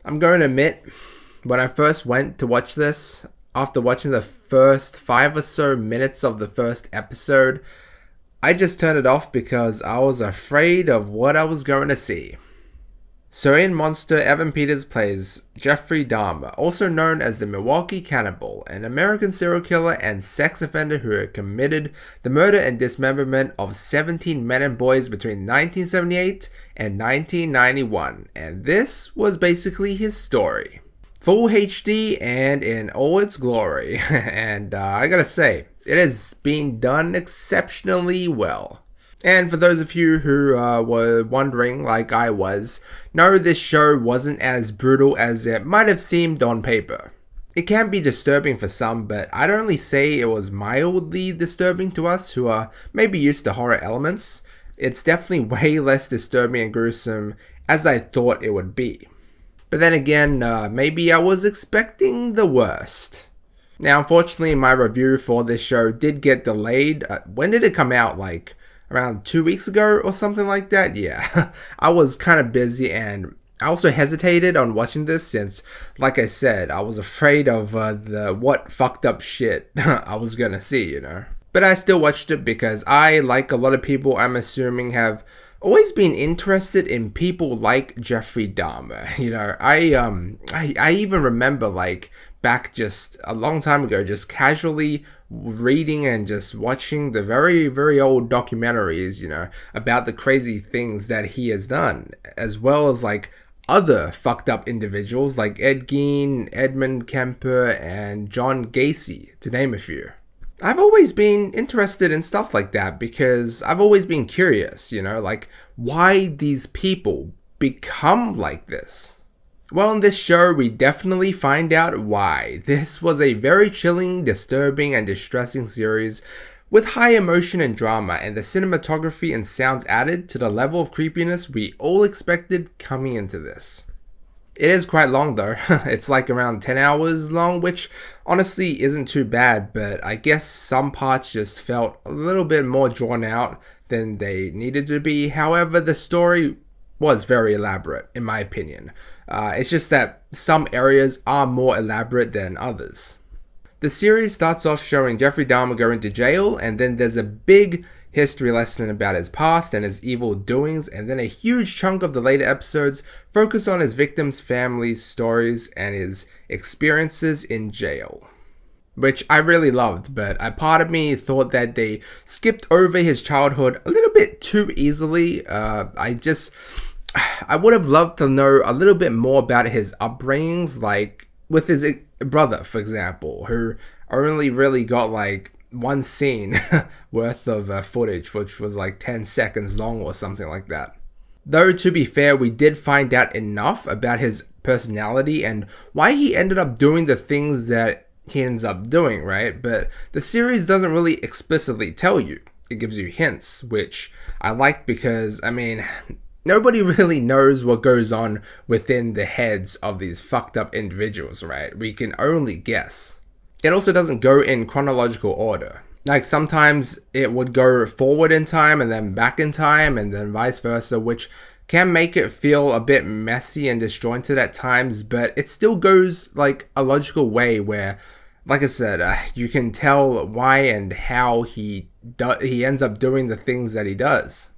I'm going to admit, when I first went to watch this, after watching the first 5 or so minutes of the first episode, I just turned it off because I was afraid of what I was going to see. So in Monster, Evan Peters plays Jeffrey Dahmer, also known as the Milwaukee Cannibal, an American serial killer and sex offender who had committed the murder and dismemberment of 17 men and boys between 1978 and 1991, and this was basically his story. Full HD and in all its glory, and I gotta say, it has been done exceptionally well. And for those of you who were wondering, like I was, no, this show wasn't as brutal as it might have seemed on paper. It can be disturbing for some, but I'd only say it was mildly disturbing to us who are maybe used to horror elements. It's definitely way less disturbing and gruesome as I thought it would be. But then again, maybe I was expecting the worst. Now, unfortunately, my review for this show did get delayed. When did it come out? Like, around 2 weeks ago or something like that? Yeah, I was kind of busy, and I also hesitated on watching this since, like I said, I was afraid of what fucked up shit I was gonna see, you know. But I still watched it because I, like a lot of people I'm assuming, have always been interested in people like Jeffrey Dahmer. You know, I even remember, like, back just a long time ago, just casually reading and just watching the very, very old documentaries, you know, about the crazy things that he has done, as well as, like, other fucked up individuals like Ed Gein, Edmund Kemper, and John Gacy, to name a few. I've always been interested in stuff like that because I've always been curious, you know, like, why these people become like this. Well, in this show, we definitely find out why. This was a very chilling, disturbing, and distressing series with high emotion and drama, and the cinematography and sounds added to the level of creepiness we all expected coming into this. It is quite long though. It's like around 10 hours long, which honestly isn't too bad, but I guess some parts just felt a little bit more drawn out than they needed to be. However, the story was very elaborate, in my opinion. It's just that some areas are more elaborate than others. The series starts off showing Jeffrey Dahmer going to jail, and then there's a big history lesson about his past and his evil doings, and then a huge chunk of the later episodes focus on his victims' families' stories and his experiences in jail. Which I really loved, but a part of me thought that they skipped over his childhood a little bit too easily. I would have loved to know a little bit more about his upbringings, like with his brother, for example, who only really got like one scene worth of footage, which was like 10 seconds long or something like that. Though, to be fair, we did find out enough about his personality and why he ended up doing the things that he ends up doing, right? But the series doesn't really explicitly tell you. It gives you hints, which I like because, I mean, nobody really knows what goes on within the heads of these fucked up individuals, right? We can only guess. It also doesn't go in chronological order. Like, sometimes it would go forward in time and then back in time and then vice versa, which can make it feel a bit messy and disjointed at times, but it still goes like a logical way where, like I said, you can tell why and how he ends up doing the things that he does.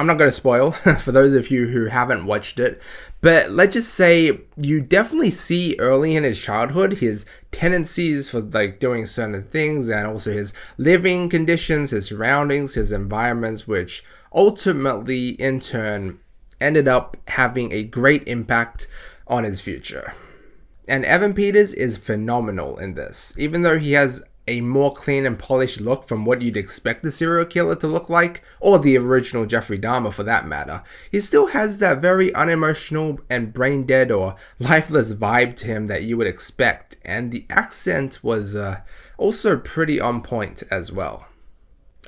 I'm not going to spoil for those of you who haven't watched it, but let's just say you definitely see early in his childhood his tendencies for like doing certain things, and also his living conditions, his surroundings, his environments, which ultimately in turn ended up having a great impact on his future. And Evan Peters is phenomenal in this, even though he has a more clean and polished look from what you'd expect the serial killer to look like, or the original Jeffrey Dahmer for that matter. He still has that very unemotional and brain dead or lifeless vibe to him that you would expect, and the accent was also pretty on point as well.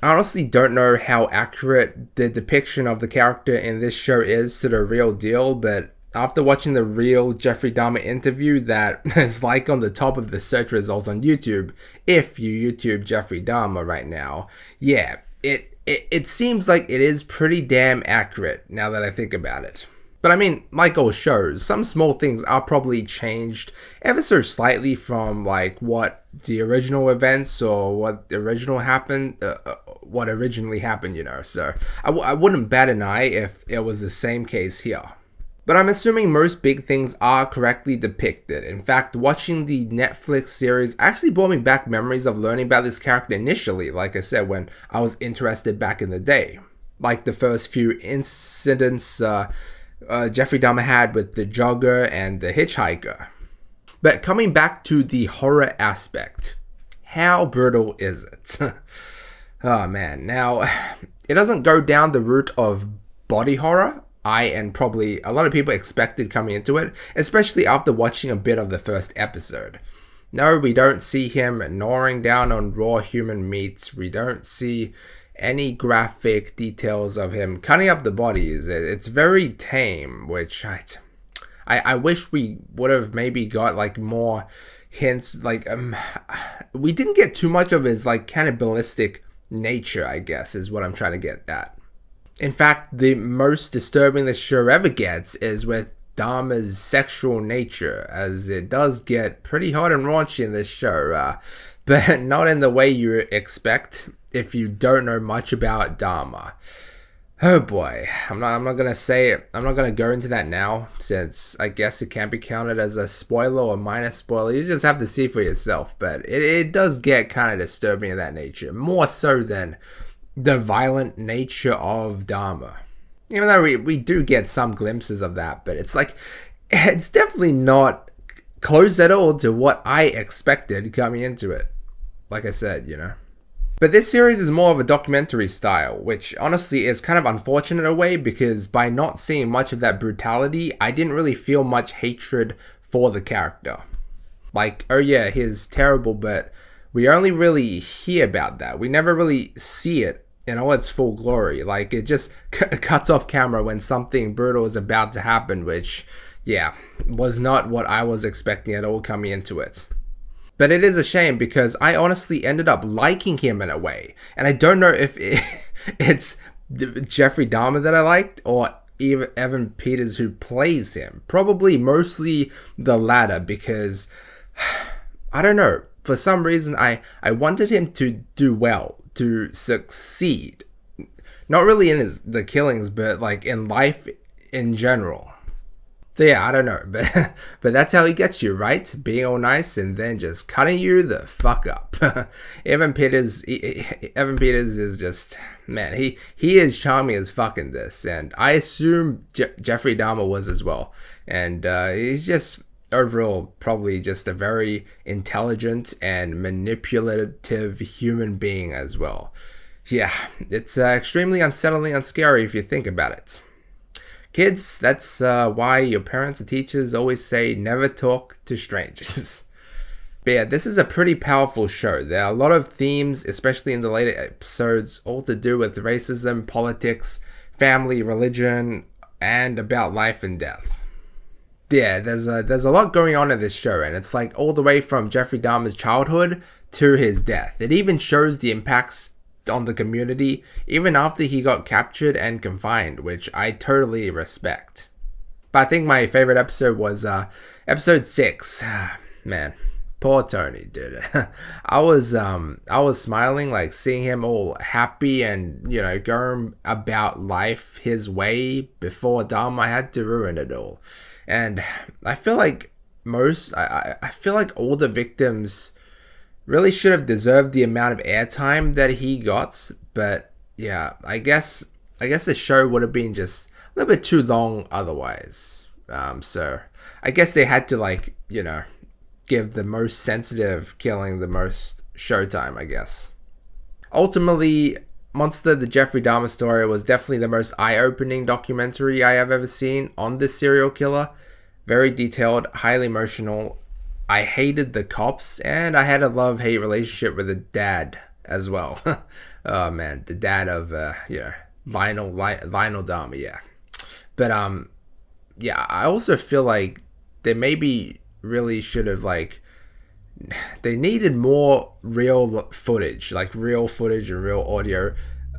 I honestly don't know how accurate the depiction of the character in this show is to the real deal, but after watching the real Jeffrey Dahmer interview that is like on the top of the search results on YouTube, if you YouTube Jeffrey Dahmer right now, yeah, it seems like it is pretty damn accurate now that I think about it. But I mean, like all shows, some small things are probably changed ever so slightly from like what the original events or what originally happened, you know. So I wouldn't bat an eye if it was the same case here. But I'm assuming most big things are correctly depicted. In fact, watching the Netflix series actually brought me back memories of learning about this character initially, like I said, when I was interested back in the day. Like the first few incidents Jeffrey Dahmer had with the jogger and the hitchhiker. But coming back to the horror aspect, how brutal is it? Oh man, now it doesn't go down the route of body horror I and probably a lot of people expected coming into it, especially after watching a bit of the first episode. No, we don't see him gnawing down on raw human meat. We don't see any graphic details of him cutting up the bodies. It's very tame, which I wish we would have maybe got like more hints. Like we didn't get too much of his like cannibalistic nature, I guess, is what I'm trying to get at. In fact, the most disturbing the show ever gets is with Dahmer's sexual nature, as it does get pretty hot and raunchy in this show, but not in the way you expect if you don't know much about Dahmer. Oh boy, I'm not gonna say it. I'm not gonna go into that now, since I guess it can't be counted as a spoiler or minor spoiler. You just have to see for yourself. But it does get kind of disturbing in that nature, more so than the violent nature of Dahmer. Even though we do get some glimpses of that, but it's like, it's definitely not close at all to what I expected coming into it. Like I said, you know. But this series is more of a documentary style, which honestly is kind of unfortunate in a way, because by not seeing much of that brutality, I didn't really feel much hatred for the character. Like, oh yeah, he's terrible, but we only really hear about that. We never really see it in all its full glory. Like, it just cuts off camera when something brutal is about to happen, which, yeah, was not what I was expecting at all coming into it. But it is a shame, because I honestly ended up liking him in a way. And I don't know if it's Jeffrey Dahmer that I liked, or even Evan Peters who plays him. Probably mostly the latter, because I don't know. For some reason, I wanted him to do well, to succeed. Not really in the killings, but like in life in general. So yeah, I don't know, but that's how he gets you, right? Being all nice and then just cutting you the fuck up. Evan Peters is just, man, he is charming as fuck in this, and I assume Jeffrey Dahmer was as well. And he's just overall probably just a very intelligent and manipulative human being as well. Yeah, it's extremely unsettling and scary if you think about it. Kids, that's why your parents and teachers always say never talk to strangers. But yeah, this is a pretty powerful show. There are a lot of themes, especially in the later episodes, all to do with racism, politics, family, religion, and about life and death. Yeah, there's a lot going on in this show, and it's like all the way from Jeffrey Dahmer's childhood to his death. It even shows the impacts on the community even after he got captured and confined, which I totally respect. But I think my favorite episode was episode 6. Man, poor Tony, dude. I was smiling, like seeing him all happy and, you know, going about life his way before Dahmer had to ruin it all. And I feel like I feel like all the victims really should have deserved the amount of airtime that he got, but yeah, I guess the show would have been just a little bit too long otherwise. So I guess they had to, like, you know, give the most sensitive killing the most showtime, I guess. Ultimately, Monster, the Jeffrey Dahmer story was definitely the most eye-opening documentary I have ever seen on this serial killer. Very detailed, highly emotional. I hated the cops, and I had a love-hate relationship with the dad as well. Oh man, the dad of Lionel Dahmer, yeah. But yeah, I also feel like they maybe really should have, like, they needed more real footage and real audio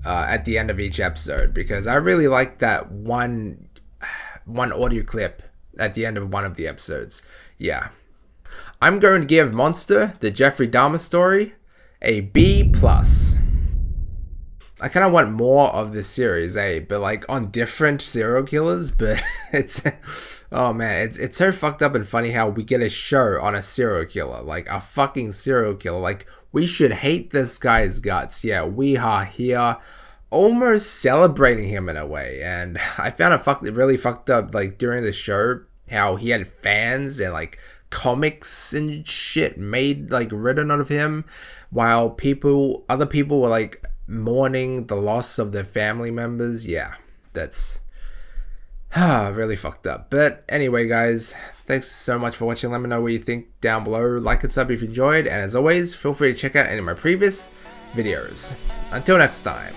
at the end of each episode, because I really liked that one one audio clip at the end of one of the episodes. Yeah. I'm going to give Monster, the Jeffrey Dahmer story, a B+. I kind of want more of this series, but like on different serial killers, but it's, oh man, it's so fucked up and funny how we get a show on a serial killer, like a fucking serial killer. Like, we should hate this guy's guts. Yeah, we are here almost celebrating him in a way, and I found it really fucked up, like during the show, how he had fans and like comics and shit made, like written out of him, while other people were like mourning the loss of their family members. Yeah, that's really fucked up. But anyway, guys, thanks so much for watching. Let me know what you think down below. Like and sub if you enjoyed, and as always, feel free to check out any of my previous videos. Until next time.